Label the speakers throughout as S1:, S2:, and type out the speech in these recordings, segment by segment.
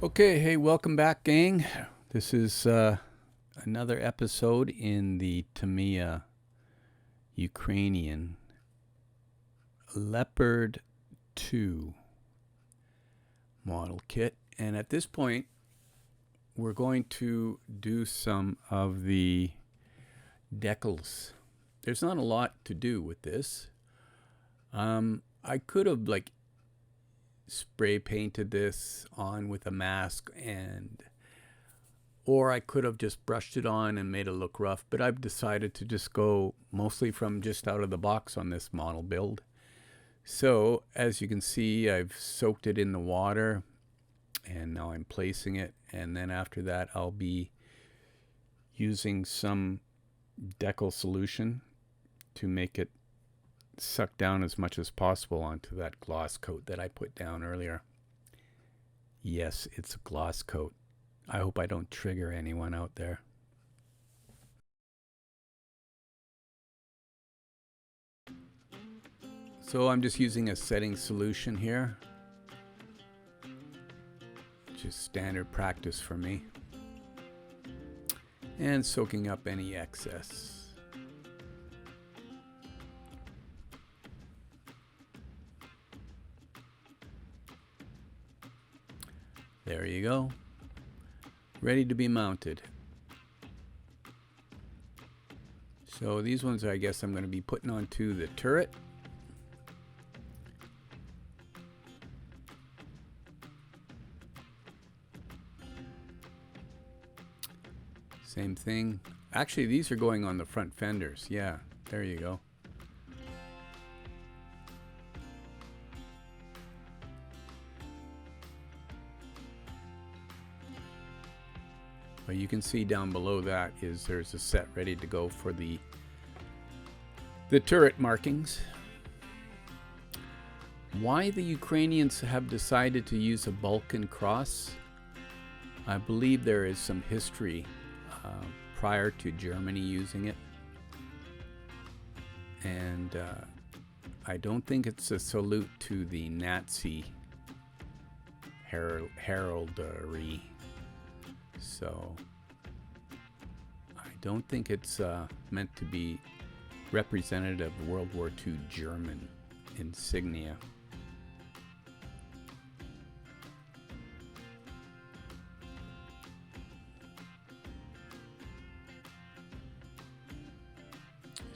S1: Okay, hey, welcome back, gang. This is another episode in the Tamiya Ukrainian Leopard 2 model kit. And at this point, we're going to do some of the decals. There's not a lot to do with this. I could have spray painted this on with a mask, or I could have just brushed it on and made it look rough, but I've decided to just go mostly from just out of the box on this model build. So as you can see, I've soaked it in the water and now I'm placing it, and then after that I'll be using some Decal solution to make it suck down as much as possible onto that gloss coat that I put down earlier. Yes, it's a gloss coat. I hope I don't trigger anyone out there. So I'm just using a setting solution here. Just standard practice for me. And soaking up any excess. There you go. Ready to be mounted. So these ones I guess I'm going to be putting onto the turret. Same thing. Actually, these are going on the front fenders. Yeah, there you go. But you can see down below that is there's a set ready to go for the turret markings. Why the Ukrainians have decided to use a Balkan cross, I believe there is some history prior to Germany using it. And I don't think it's a salute to the Nazi heraldry. So I don't think it's meant to be representative of World War II German insignia.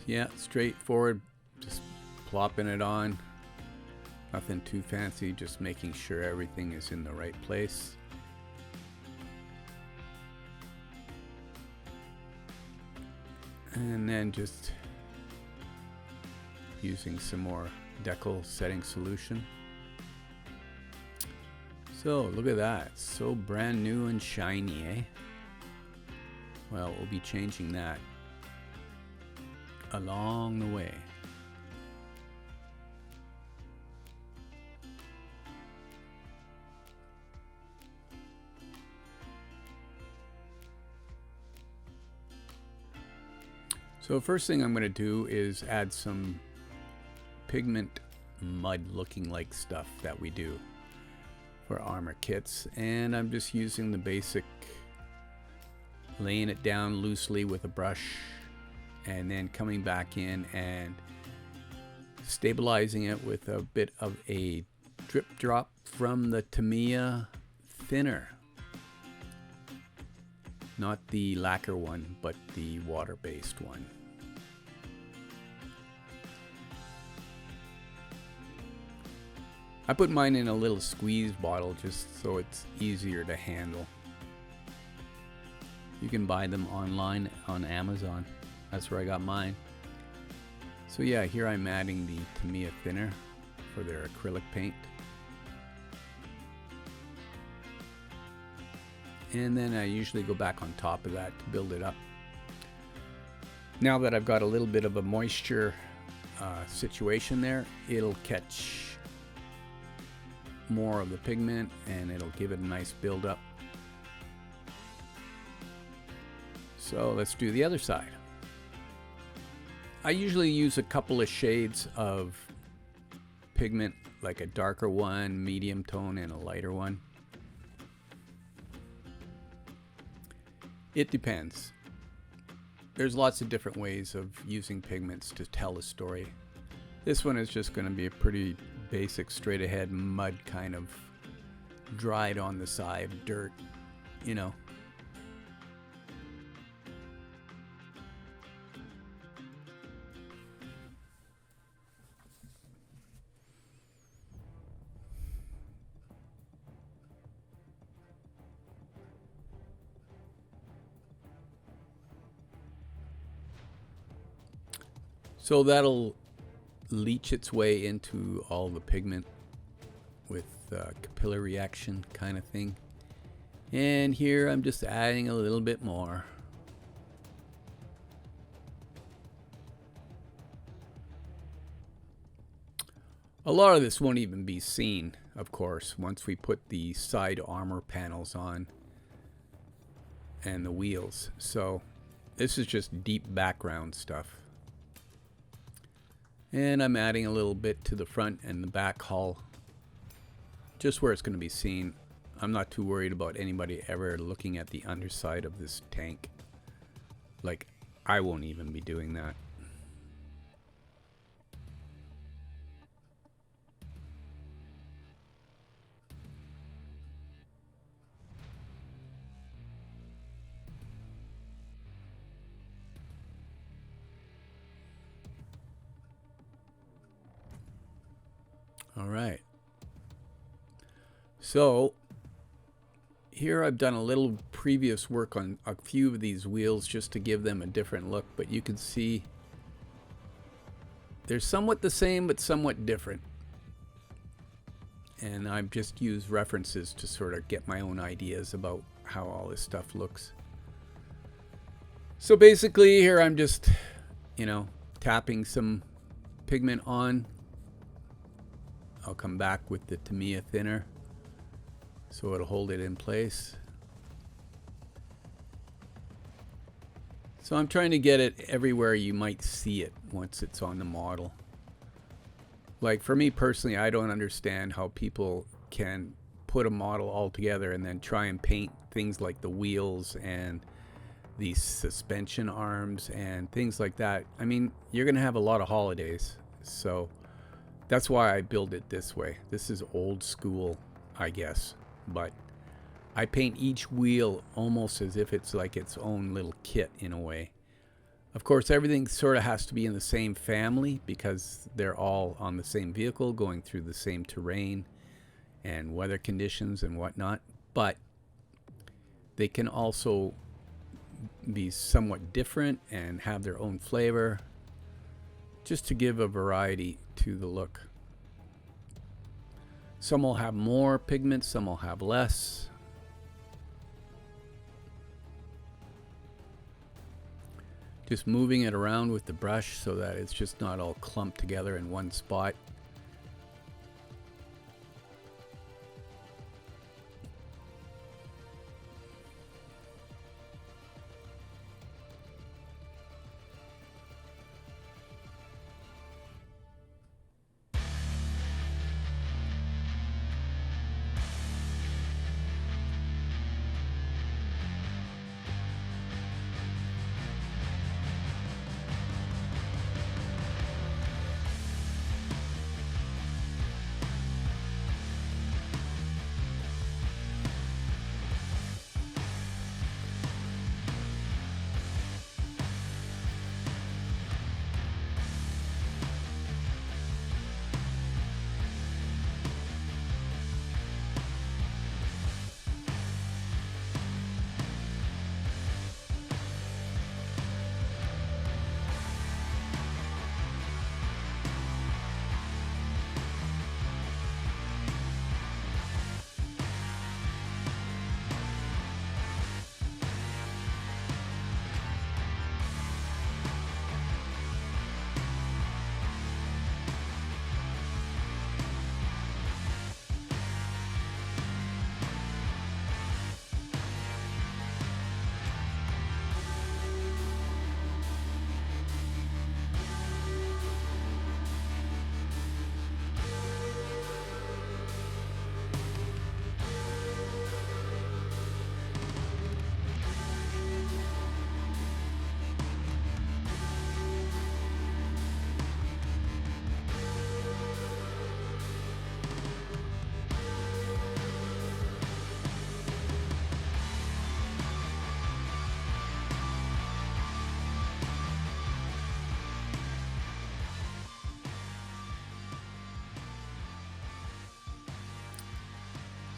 S1: Yeah, straightforward, just plopping it on. Nothing too fancy, just making sure everything is in the right place. And then just using some more Decal setting solution. So look at that, so brand new and shiny, eh? Well, we'll be changing that along the way. So first thing I'm going to do is add some pigment mud looking like stuff that we do for armor kits, and I'm just using the basic, laying it down loosely with a brush and then coming back in and stabilizing it with a bit of a drip drop from the Tamiya thinner. Not the lacquer one, but the water-based one. I put mine in a little squeeze bottle just so it's easier to handle. You can buy them online on Amazon. That's where I got mine. So yeah, here I'm adding the Tamiya thinner for their acrylic paint. And then I usually go back on top of that to build it up. Now that I've got a little bit of a moisture situation there, it'll catch more of the pigment and it'll give it a nice build up. So let's do the other side. I usually use a couple of shades of pigment, like a darker one, medium tone, and a lighter one. It depends. There's lots of different ways of using pigments to tell a story. This one is just going to be a pretty basic straight ahead mud, kind of dried on the side, dirt, you know. So that'll leach its way into all the pigment with capillary reaction kind of thing. And here I'm just adding a little bit more. A lot of this won't even be seen, of course, once we put the side armor panels on and the wheels. So this is just deep background stuff. And I'm adding a little bit to the front and the back hull, just where it's going to be seen. I'm not too worried about anybody ever looking at the underside of this tank. Like, I won't even be doing that. All right. So here I've done a little previous work on a few of these wheels just to give them a different look, but you can see they're somewhat the same but somewhat different. And I've just used references to sort of get my own ideas about how all this stuff looks. So basically here I'm just, you know, tapping some pigment on. I'll come back with the Tamiya thinner so it'll hold it in place. So I'm trying to get it everywhere you might see it once it's on the model. Like for me personally, I don't understand how people can put a model all together and then try and paint things like the wheels and the suspension arms and things like that. I mean, you're gonna have a lot of holidays, so that's why I build it this way. This is old school, I guess, but I paint each wheel almost as if it's like its own little kit in a way. Of course, everything sort of has to be in the same family because they're all on the same vehicle going through the same terrain and weather conditions and whatnot, but they can also be somewhat different and have their own flavor, just to give a variety to the look. Some will have more pigment, some will have less. Just moving it around with the brush so that it's just not all clumped together in one spot.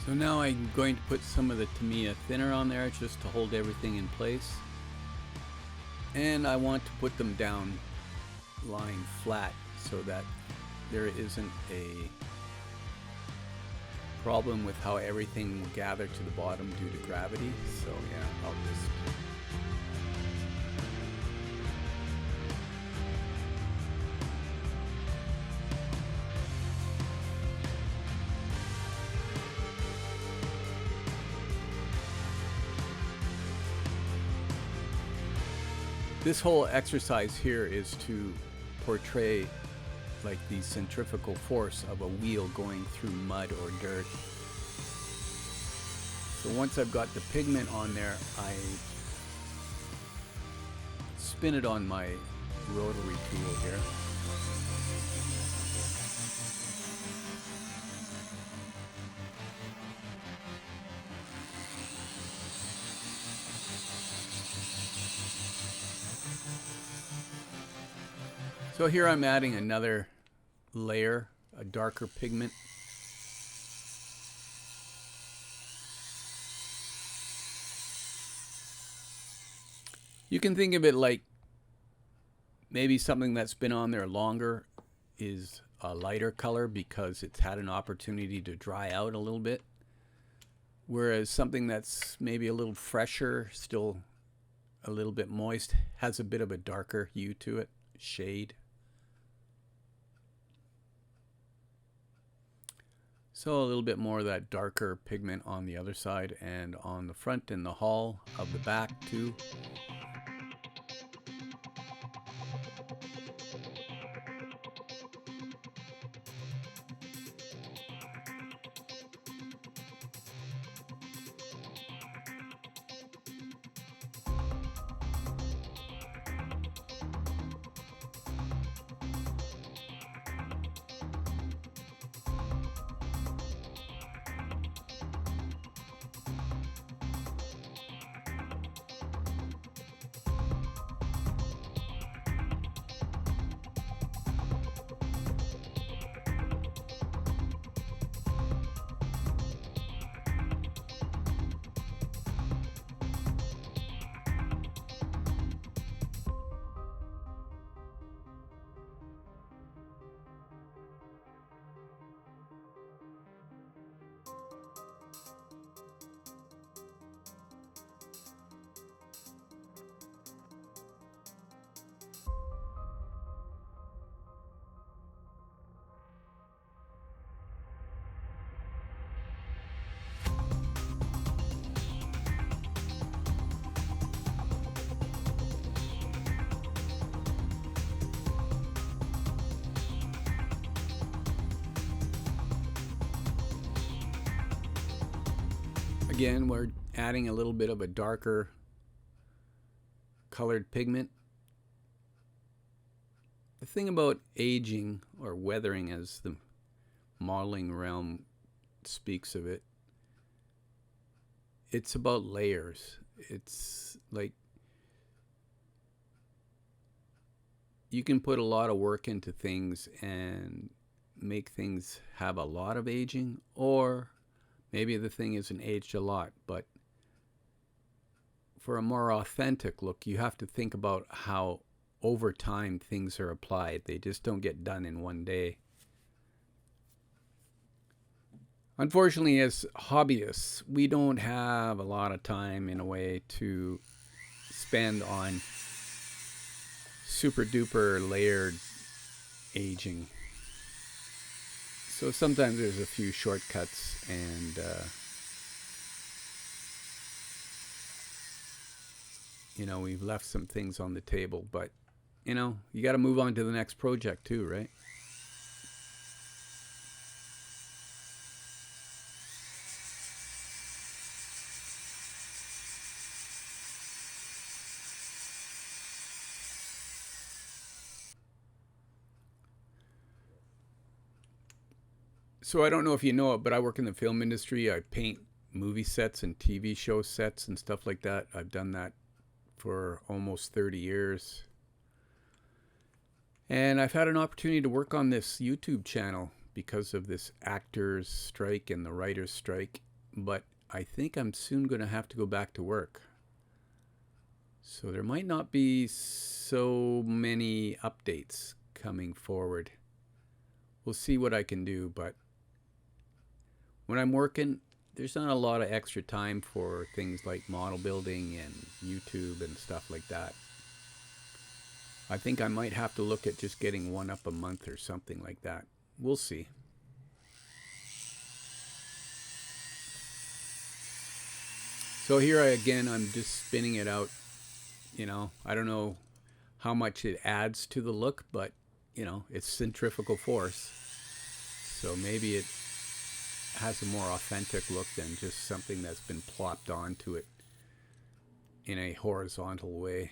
S1: So now I'm going to put some of the Tamiya thinner on there just to hold everything in place. And I want to put them down lying flat so that there isn't a problem with how everything will gather to the bottom due to gravity. So yeah, I'll just this whole exercise here is to portray like the centrifugal force of a wheel going through mud or dirt. So once I've got the pigment on there, I spin it on my rotary tool here. So here I'm adding another layer, a darker pigment. You can think of it like maybe something that's been on there longer is a lighter color because it's had an opportunity to dry out a little bit. Whereas something that's maybe a little fresher, still a little bit moist, has a bit of a darker hue to it, shade. So a little bit more of that darker pigment on the other side and on the front and the hull of the back too. Again, we're adding a little bit of a darker colored pigment. The thing about aging, or weathering as the modeling realm speaks of it, it's about layers. It's like you can put a lot of work into things and make things have a lot of aging, or maybe the thing isn't aged a lot, but for a more authentic look, you have to think about how over time things are applied. They just don't get done in one day. Unfortunately, as hobbyists, we don't have a lot of time in a way to spend on super duper layered aging. So sometimes there's a few shortcuts, and you know, we've left some things on the table, but you know, you got to move on to the next project too, right? So I don't know if you know it, but I work in the film industry. I paint movie sets and TV show sets and stuff like that. I've done that for almost 30 years. And I've had an opportunity to work on this YouTube channel because of this actors strike and the writers strike. but I think I'm soon going to have to go back to work. So there might not be so many updates coming forward. We'll see what I can do, but when I'm working, there's not a lot of extra time for things like model building and YouTube and stuff like that. I think I might have to look at just getting one up a month or something like that. We'll see. So here I'm just spinning it out. You know, I don't know how much it adds to the look, but you know, it's centrifugal force. So maybe it has a more authentic look than just something that's been plopped onto it in a horizontal way.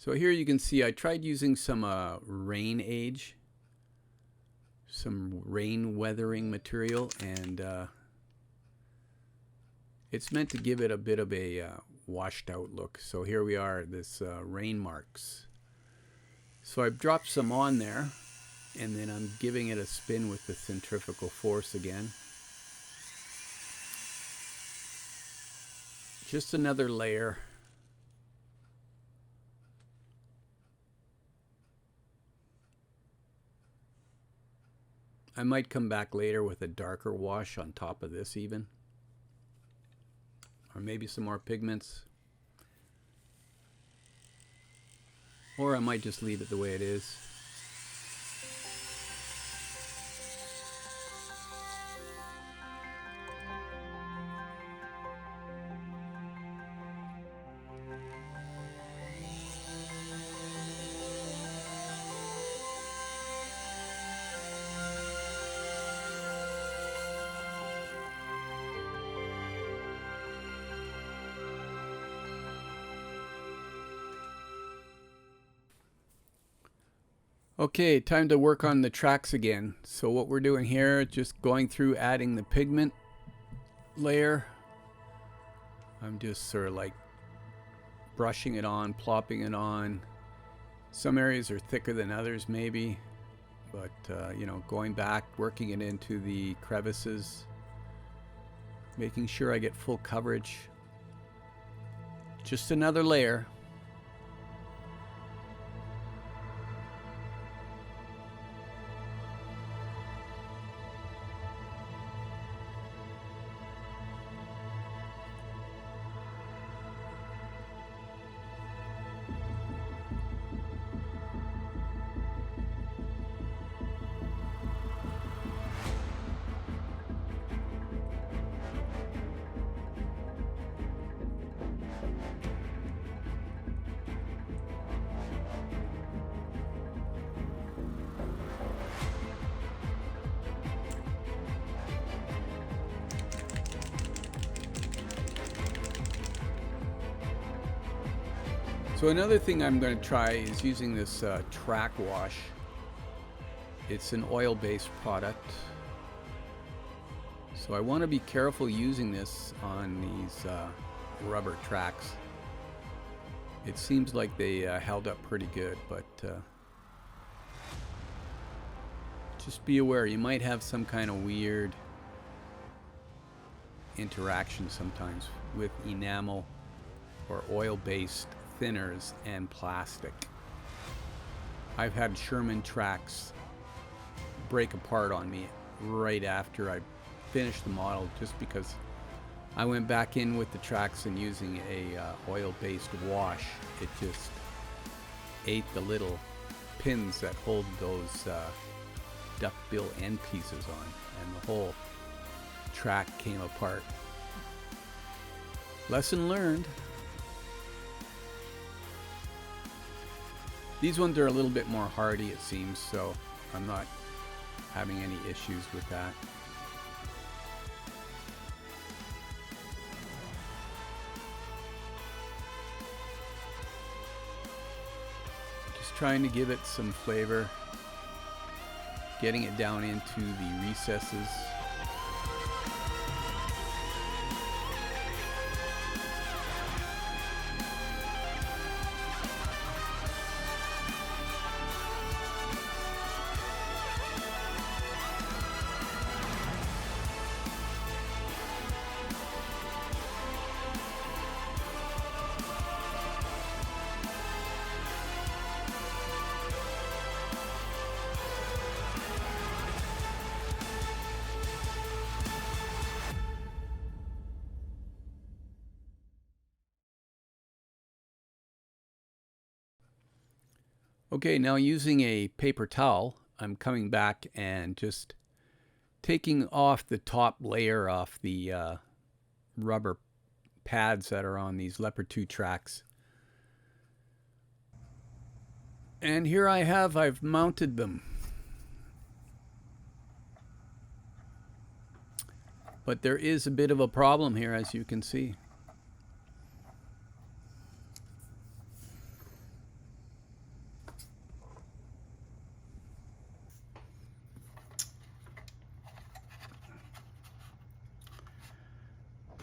S1: So here you can see I tried using some rain age, some rain weathering material, and it's meant to give it a bit of a washed out look. So here we are, this rain marks. So I've dropped some on there, and then I'm giving it a spin with the centrifugal force again. Just another layer. I might come back later with a darker wash on top of this even. Or maybe some more pigments. Or I might just leave it the way it is. Okay, time to work on the tracks again. So what we're doing here, just going through adding the pigment layer. I'm just sort of like brushing it on, plopping it on. Some areas are thicker than others maybe, but you know, going back, working it into the crevices, making sure I get full coverage. Just another layer. So another thing I'm going to try is using this track wash. It's an oil-based product. So I want to be careful using this on these rubber tracks. It seems like they held up pretty good, but just be aware, you might have some kind of weird interaction sometimes with enamel or oil-based thinners and plastic. I've had Sherman tracks break apart on me right after I finished the model, just because I went back in with the tracks and using a oil-based wash. It just ate the little pins that hold those duckbill end pieces on, and the whole track came apart. Lesson learned. These ones are a little bit more hardy, it seems, so I'm not having any issues with that. Just trying to give it some flavor, getting it down into the recesses. Okay, now using a paper towel, I'm coming back and just taking off the top layer off the rubber pads that are on these Leopard 2 tracks. And here I've mounted them. But there is a bit of a problem here, as you can see.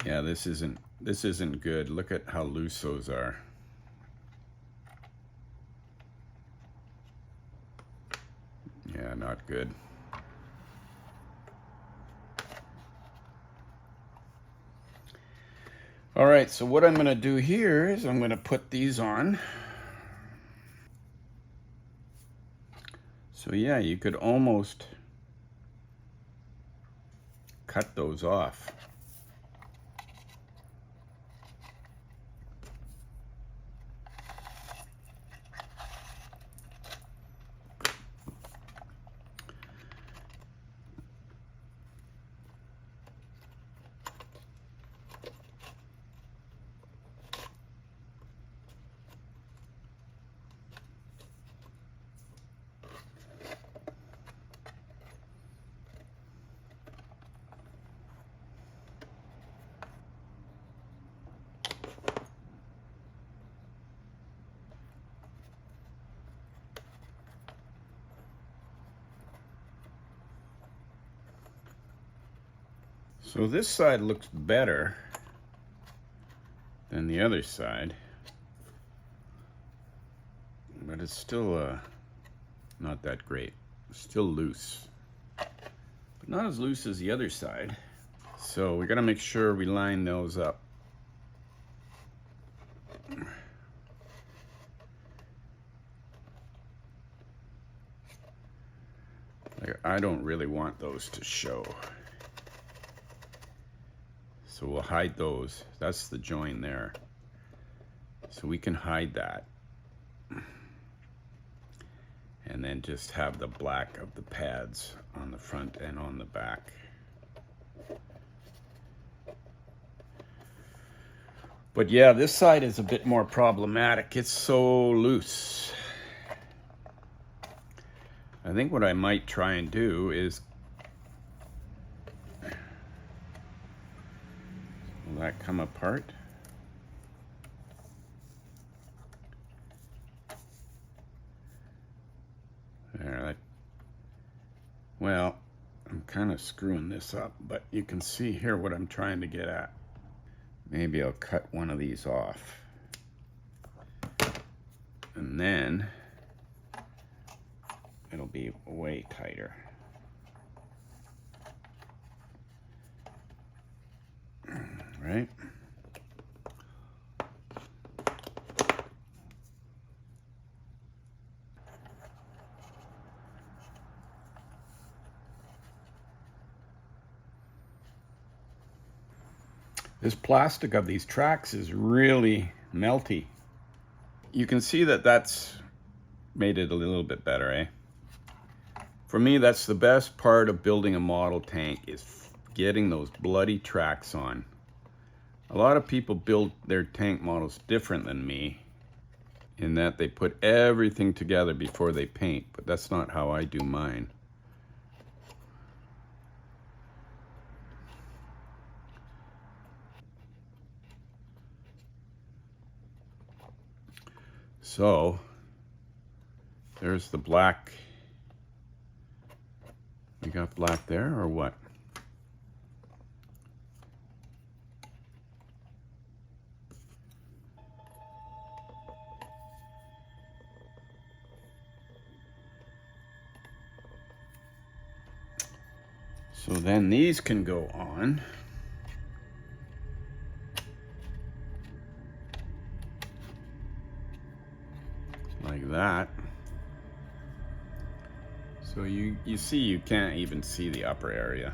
S2: Yeah, this isn't good. Look at how loose those are. Yeah, not good. All right, so what I'm going to do here is I'm going to put these on. So yeah, you could almost cut those off. So this side looks better than the other side, but it's still not that great. It's still loose, but not as loose as the other side. So we got to make sure we line those up. I don't really want those to show. So we'll hide those. That's the join there. So we can hide that. And then just have the black of the pads on the front and on the back. But yeah, this side is a bit more problematic. It's so loose. I think what I might try and do is, will that come apart? There, well, I'm kind of screwing this up, but you can see here what I'm trying to get at. Maybe I'll cut one of these off. And then it'll be way tighter. Right? This plastic of these tracks is really melty. You can see that that's made it a little bit better, eh? For me, that's the best part of building a model tank, is getting those bloody tracks on. A lot of people build their tank models different than me. in that they put everything together before they paint, but that's not how I do mine. So there's the black. We got black there or what? So then these can go on. Like that. So you see, you can't even see the upper area.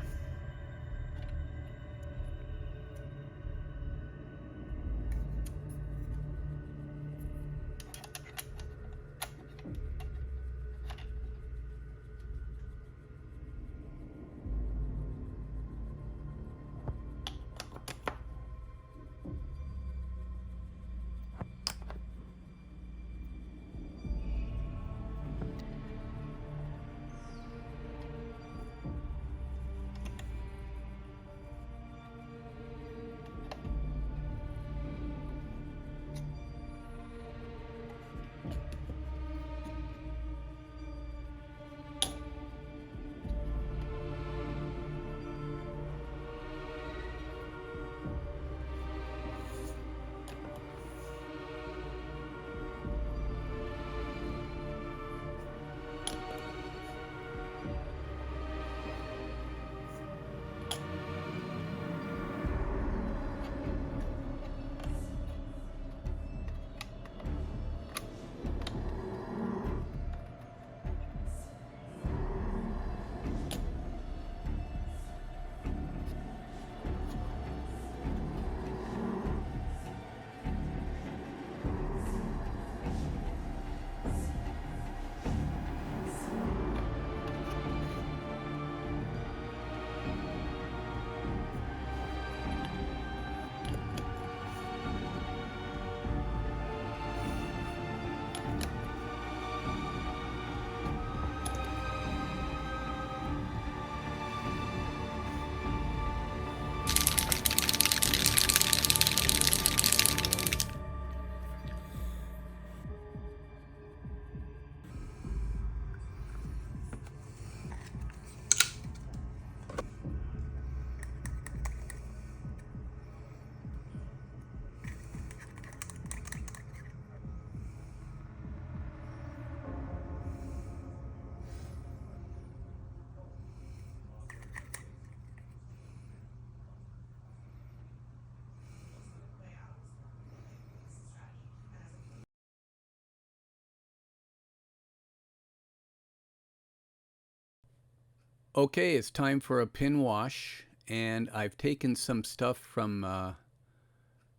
S1: Okay, it's time for a pin wash, and I've taken some stuff from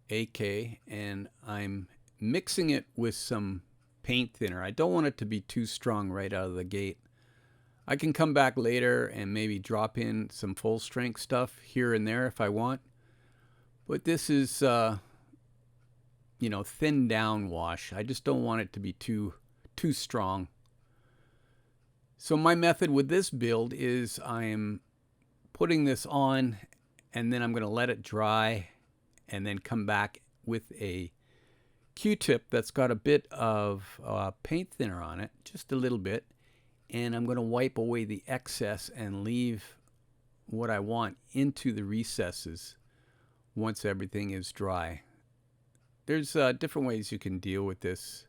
S1: AK and I'm mixing it with some paint thinner. I don't want it to be too strong right out of the gate. I can come back later and maybe drop in some full strength stuff here and there if I want. But this is, thin down wash. I just don't want it to be too strong. So my method with this build is I'm putting this on and then I'm going to let it dry and then come back with a Q-tip that's got a bit of paint thinner on it, just a little bit, and I'm going to wipe away the excess and leave what I want into the recesses once everything is dry. There's different ways you can deal with this.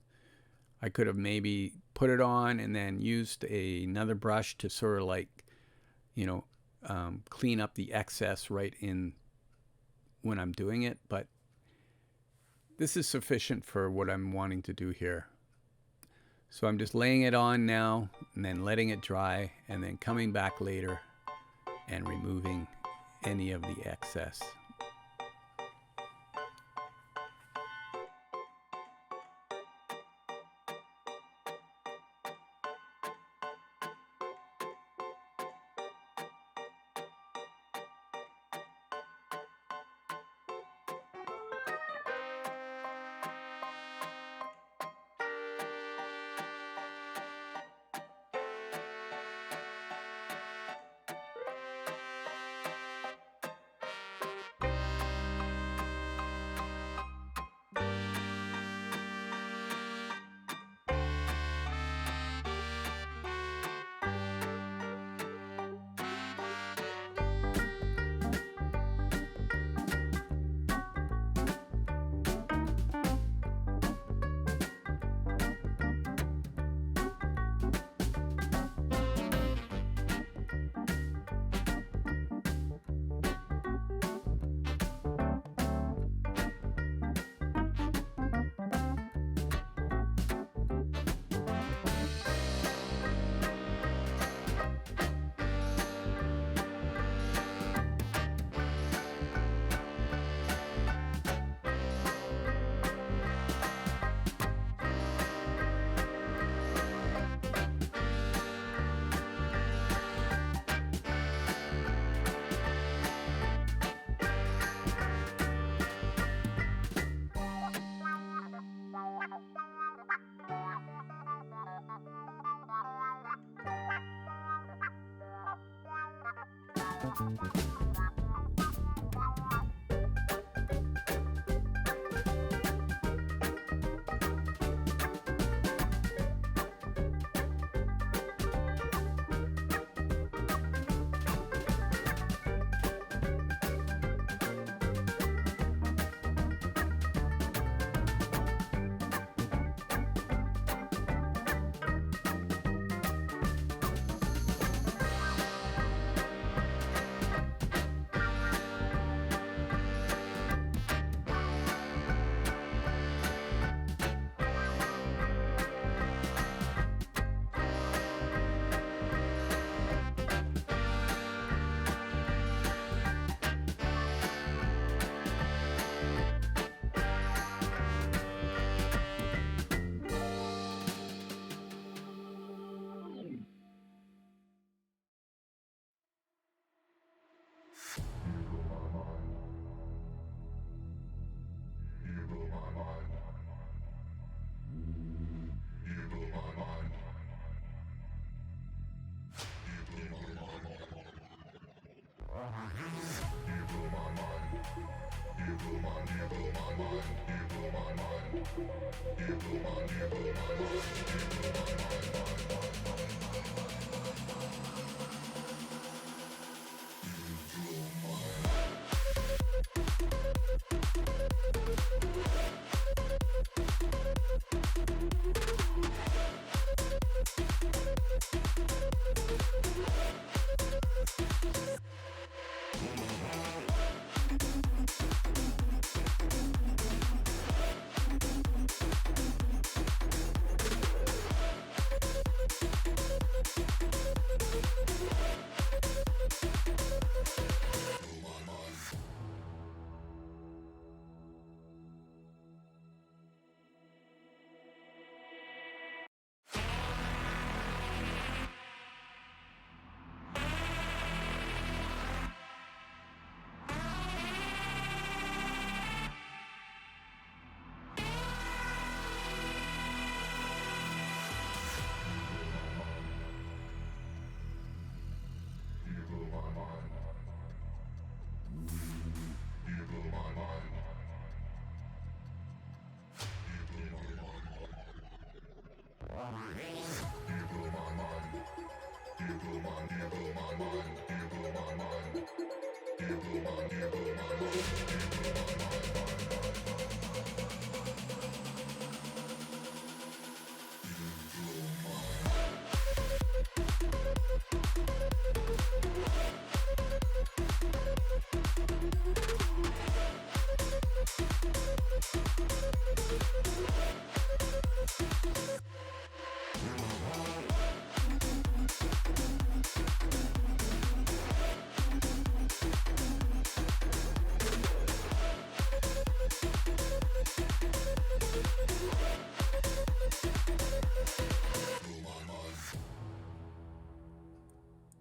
S1: I could have maybe put it on and then used another brush to sort of like, clean up the excess right in when I'm doing it, but this is sufficient for what I'm wanting to do here. So I'm just laying it on now and then letting it dry and then coming back later and removing any of the excess.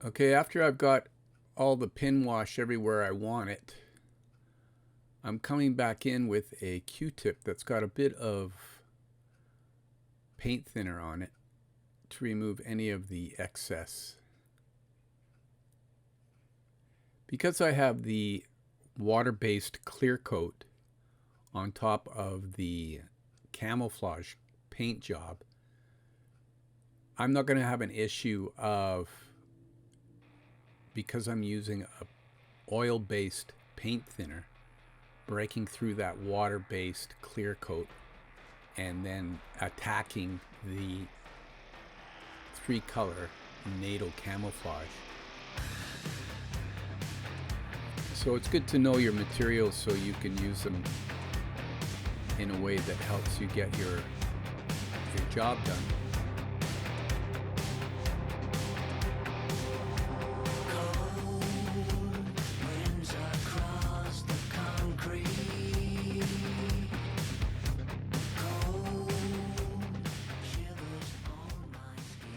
S1: Okay, after I've got all the pin wash everywhere I want it, I'm coming back in with a Q-tip that's got a bit of paint thinner on it to remove any of the excess. Because I have the water-based clear coat on top of the camouflage paint job, I'm not going to have an issue of, because I'm using a oil-based paint thinner, breaking through that water-based clear coat and then attacking the 3-color NATO camouflage. So it's good to know your materials so you can use them in a way that helps you get your job done.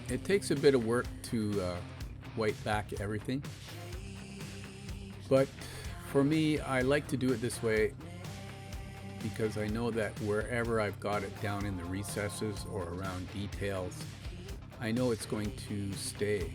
S1: It takes a bit of work to white back everything, but for me, I like to do it this way because I know that wherever I've got it down in the recesses or around details, I know it's going to stay.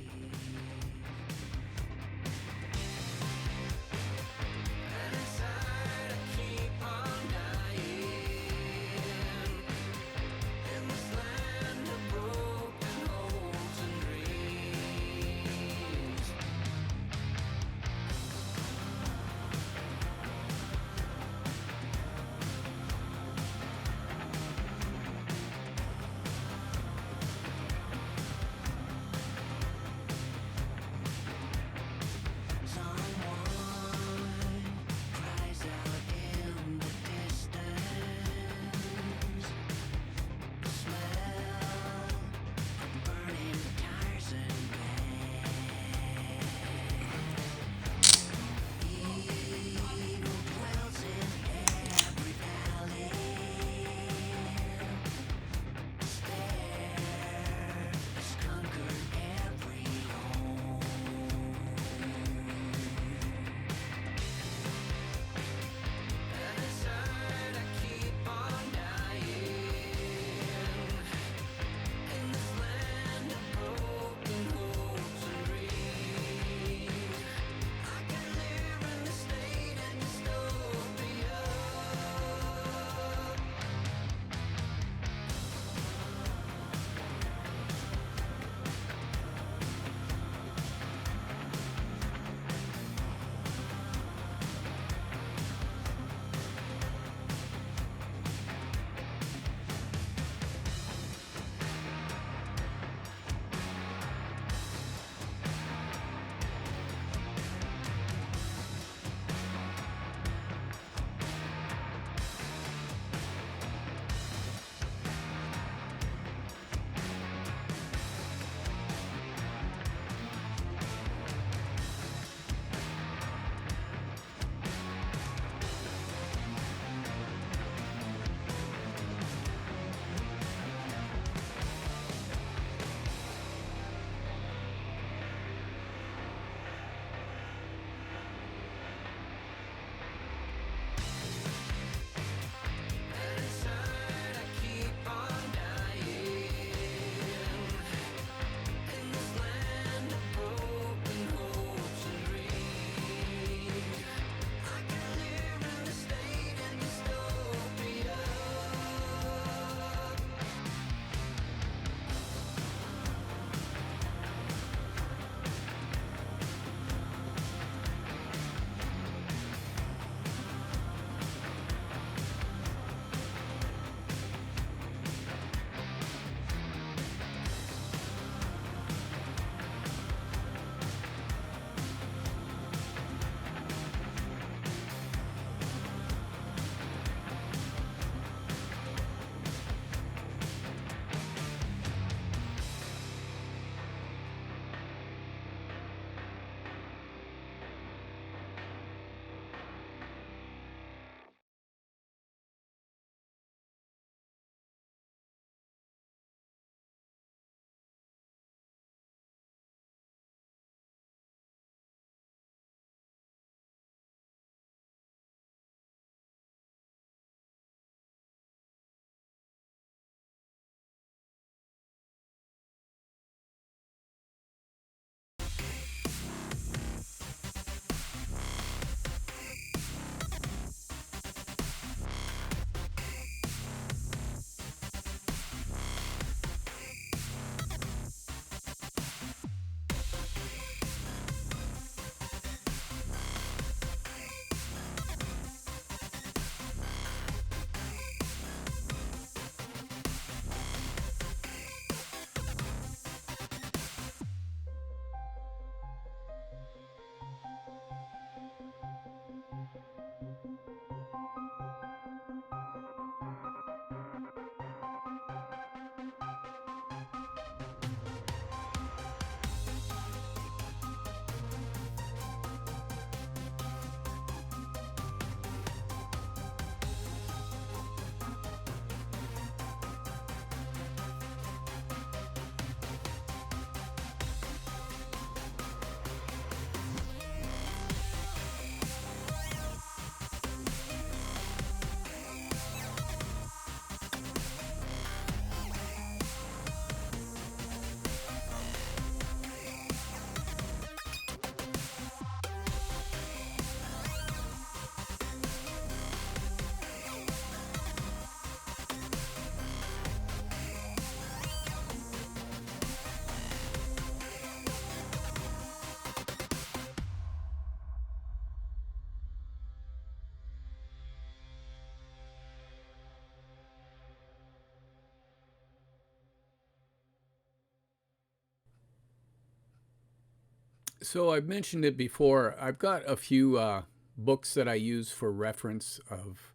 S1: So I've mentioned it before. I've got a few books that I use for reference of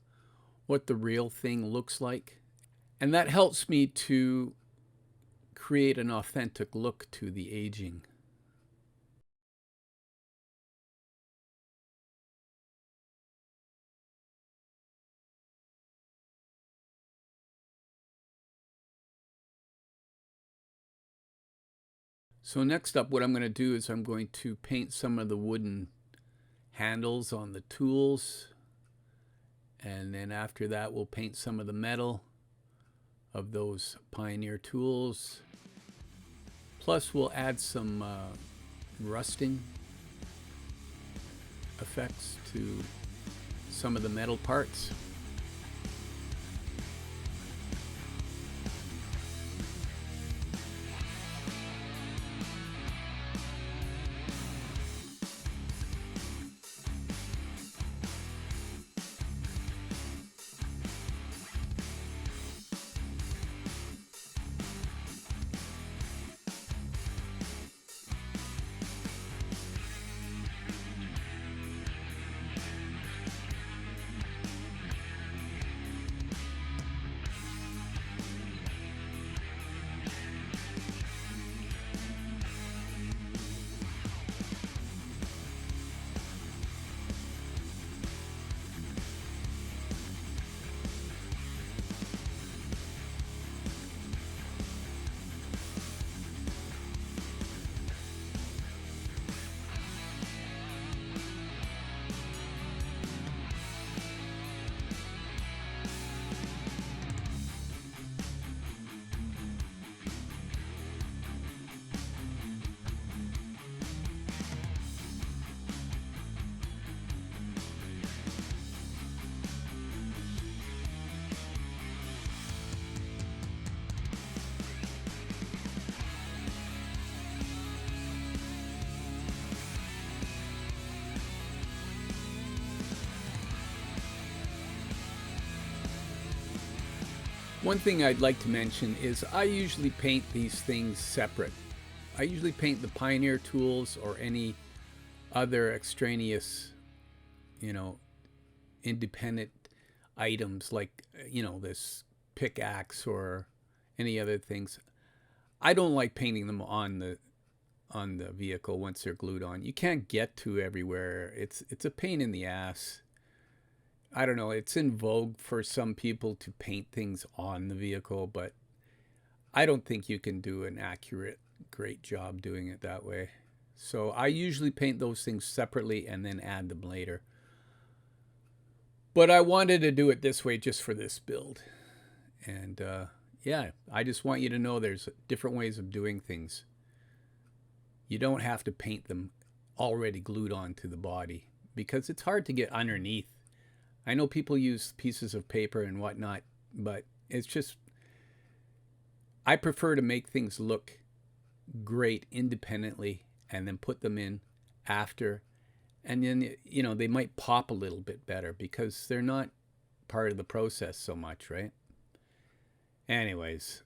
S1: what the real thing looks like. And that helps me to create an authentic look to the aging. So next up, what I'm going to do is I'm going to paint some of the wooden handles on the tools. And then after that, we'll paint some of the metal of those Pioneer tools. Plus, we'll add some rusting effects to some of the metal parts. One thing I'd like to mention is I usually paint these things separate. I usually paint the Pioneer tools or any other extraneous, you know, independent items like, this pickaxe or any other things. I don't like painting them on the vehicle once they're glued on. You can't get to everywhere. It's a pain in the ass. I don't know. It's in vogue for some people to paint things on the vehicle, but I don't think you can do an accurate, great job doing it that way. So I usually paint those things separately and then add them later. But I wanted to do it this way just for this build. And yeah, I just want you to know there's different ways of doing things. You don't have to paint them already glued onto the body because it's hard to get underneath. I know people use pieces of paper and whatnot, but it's just, I prefer to make things look great independently and then put them in after. And then, they might pop a little bit better because they're not part of the process so much, right? Anyways.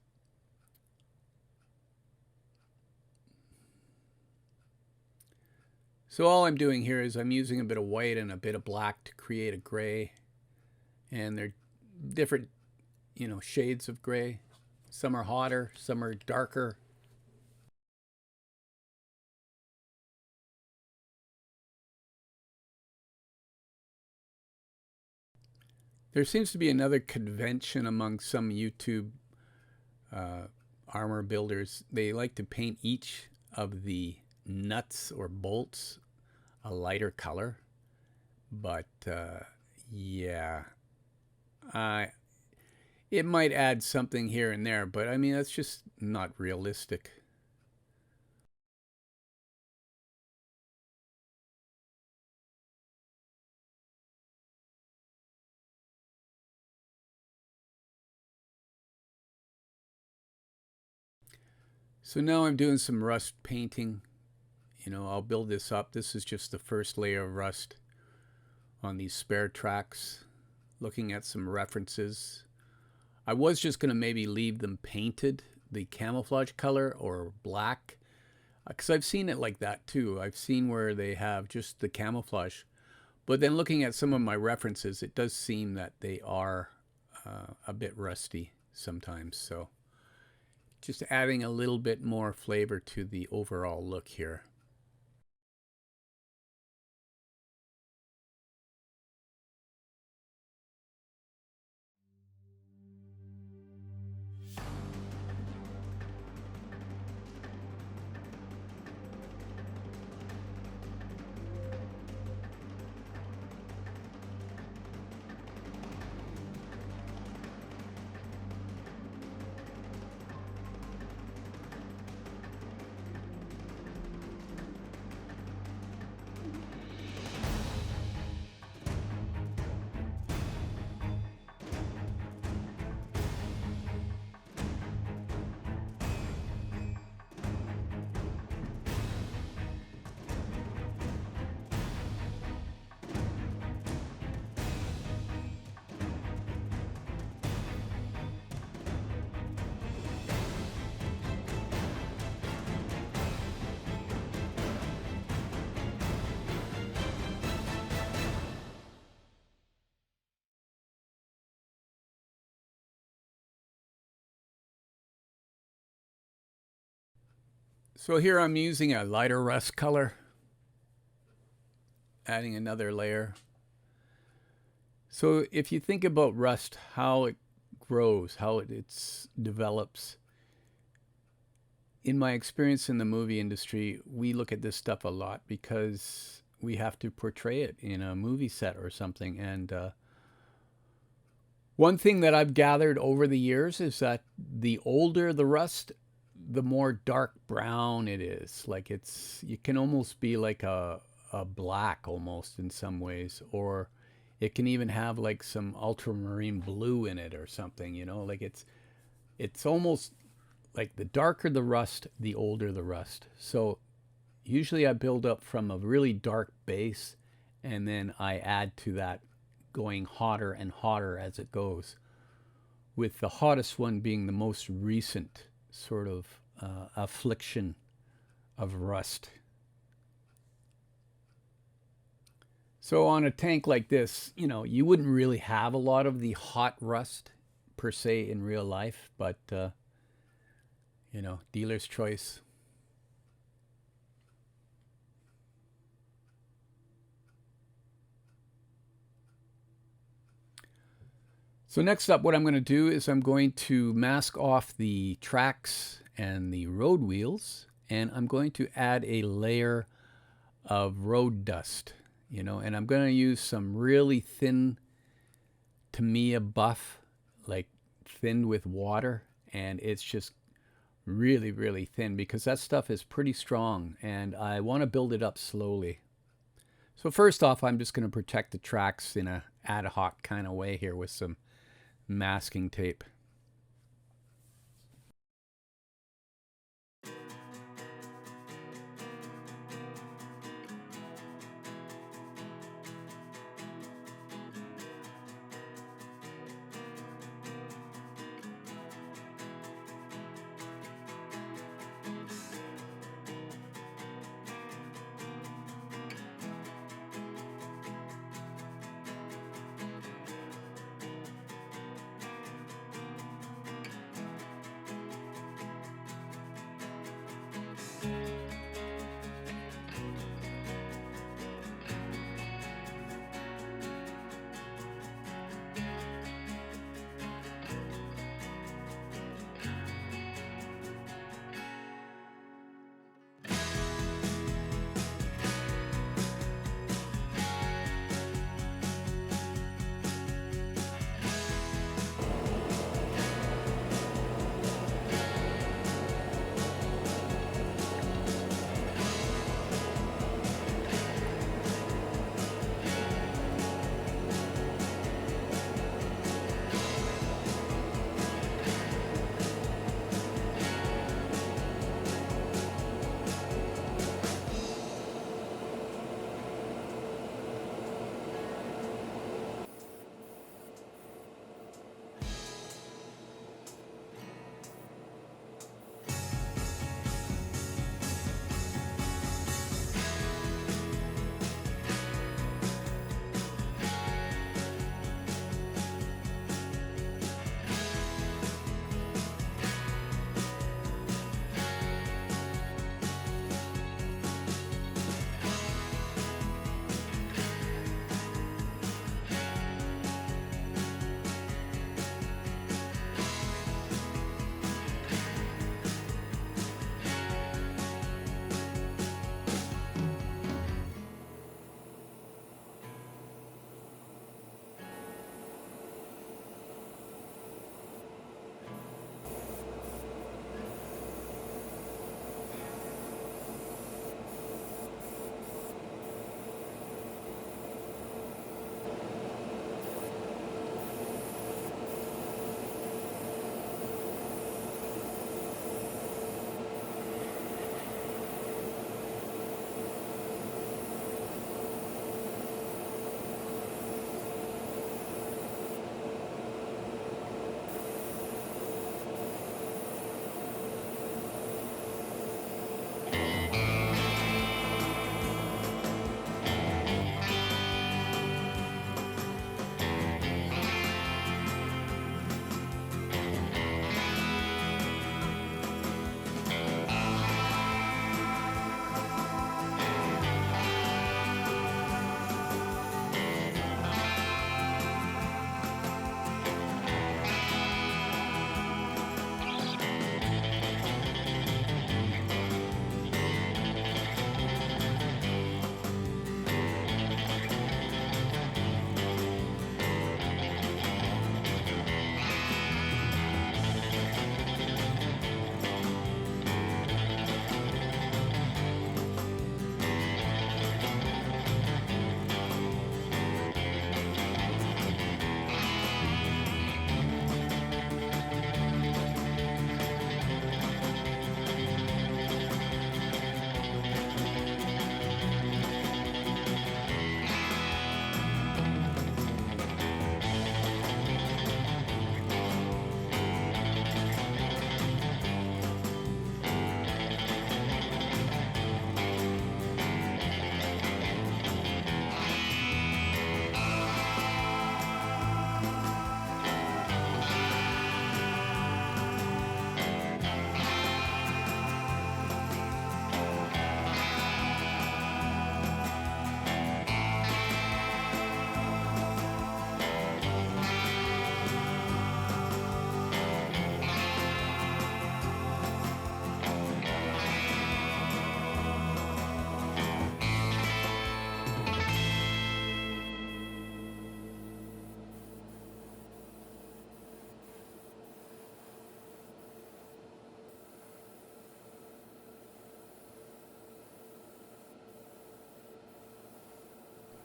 S1: So all I'm doing here is I'm using a bit of white and a bit of black to create a gray. And they're different, shades of gray. Some are hotter, some are darker. There seems to be another convention among some YouTube armor builders. They like to paint each of the nuts or bolts a lighter color. But yeah, it might add something here and there, but I mean, that's just not realistic. So now I'm doing some rust painting. I'll build this up. This is just the first layer of rust on these spare tracks, looking at some references. I was just going to maybe leave them painted, the camouflage color or black. Because I've seen it like that too. I've seen where they have just the camouflage, but then looking at some of my references, it does seem that they are a bit rusty sometimes. So just adding a little bit more flavor to the overall look here. So here I'm using a lighter rust color, adding another layer. So if you think about rust, how it grows, how it develops, in my experience in the movie industry, we look at this stuff a lot because we have to portray it in a movie set or something. And one thing that I've gathered over the years is that the older the rust, the more dark brown it is. Like you can almost be like a black almost in some ways, or it can even have like some ultramarine blue in it or something, like it's almost like the darker the rust, the older the rust. So usually I build up from a really dark base and then I add to that, going hotter and hotter as it goes, with the hottest one being the most recent sort of affliction of rust. So on a tank like this, you wouldn't really have a lot of the hot rust per se in real life, but dealer's choice. So next up, what I'm going to do is I'm going to mask off the tracks and the road wheels, and I'm going to add a layer of road dust, and I'm going to use some really thin Tamiya buff, like thinned with water, and it's just really, really thin because that stuff is pretty strong, and I want to build it up slowly. So first off, I'm just going to protect the tracks in a ad hoc kind of way here with some masking tape.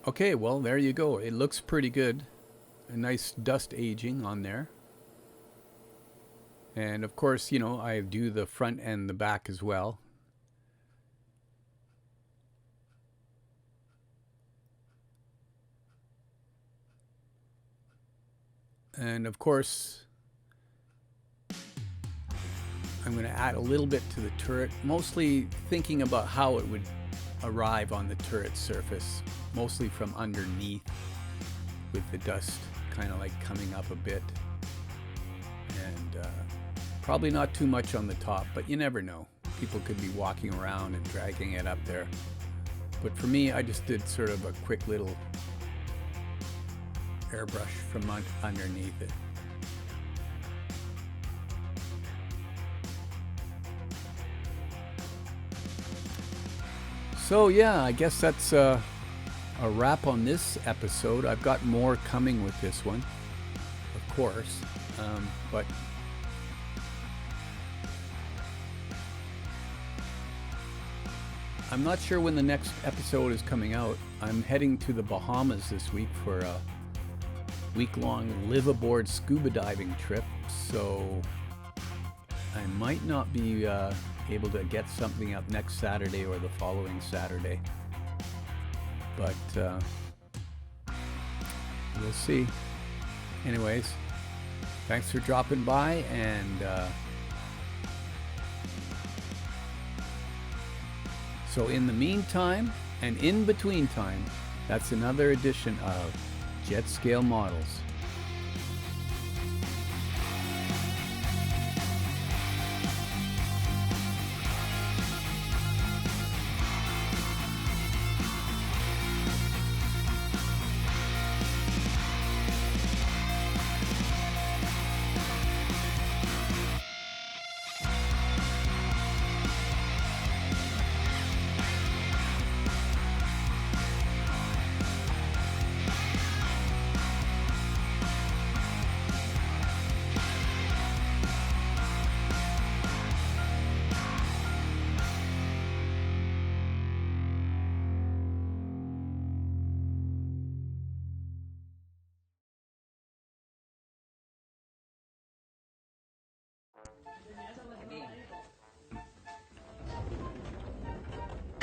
S1: Okay, well, there you go. It looks pretty good. A nice dust aging on there. And of course, you know, I do the front and the back as well. And of course, I'm going to add a little bit to the turret, mostly thinking about how it would arrive on the turret surface, mostly from underneath, with the dust kind of like coming up a bit. And probably not too much on the top, but you never know. People could be walking around and dragging it up there. But for me, I just did sort of a quick little airbrush from underneath it. So yeah, I guess that's a wrap on this episode. I've got more coming with this one, of course, but I'm not sure when the next episode is coming out. I'm heading to the Bahamas this week for a week-long live-aboard scuba diving trip, so I might not be able to get something up next Saturday or the following Saturday, but we'll see. Anyways, thanks for dropping by, and so in the meantime and in between time, that's another edition of Jet Scale Models.